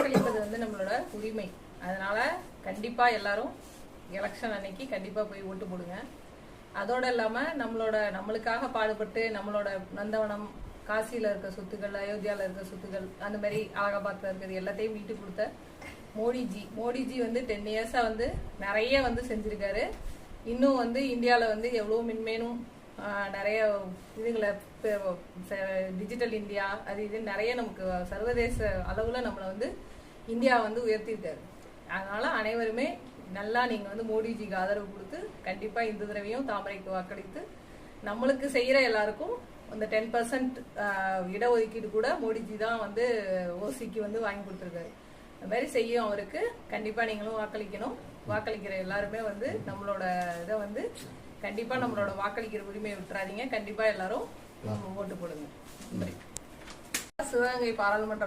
வாக்களிப்பது வந்து நம்மளோட உரிமை. அதனால கண்டிப்பா எல்லாரும் எலெக்ஷன் அன்னைக்கு கண்டிப்பா போய் ஓட்டு போடுங்க. அதோட இல்லாம நம்மளுக்காக பாடுபட்டு நம்மளோட நந்தவனம், காசியில இருக்க சொத்துக்கள், அயோத்தியால இருக்க சொத்துக்கள், அந்த மாதிரி அலகாபாத்ல இருக்கிறது எல்லாத்தையும் மீட்டு கொடுத்த மோடிஜி வந்து 10 இயர்ஸா வந்து நிறைய வந்து செஞ்சிருக்காரு. இன்னும் வந்து இந்தியாவில் வந்து எவ்வளோ மென்மேலும் நிறைய இதுகளை டிஜிட்டல் இந்தியா அது இது நிறைய நமக்கு சர்வதேச அளவில் நம்மளை வந்து இந்தியா வந்து உயர்த்தியிருக்காரு. அதனால அனைவருமே நல்லா நீங்கள் வந்து மோடிஜிக்கு ஆதரவு கொடுத்து கண்டிப்பாக இந்த தடவையும் தாமரைக்கு வாக்களித்து நம்மளுக்கு செய்கிற எல்லாருக்கும் அந்த 10% இடஒதுக்கீடு கூட மோடிஜி தான் வந்து ஓசிக்கு வந்து வாங்கி கொடுத்துருக்காரு. அந்த மாதிரி செய்யும் அவருக்கு கண்டிப்பாக நீங்களும் வாக்களிக்கணும். வாக்களிக்கிற எல்லாருமே வந்து நம்மளோட இதை வந்து கண்டிப்பாக நம்மளோட வாக்களிக்கிற உரிமையை விட்டுறாதீங்க. கண்டிப்பாக எல்லாரும் ஓட்டு போடுங்க. சிவகங்கை பாராளுமன்ற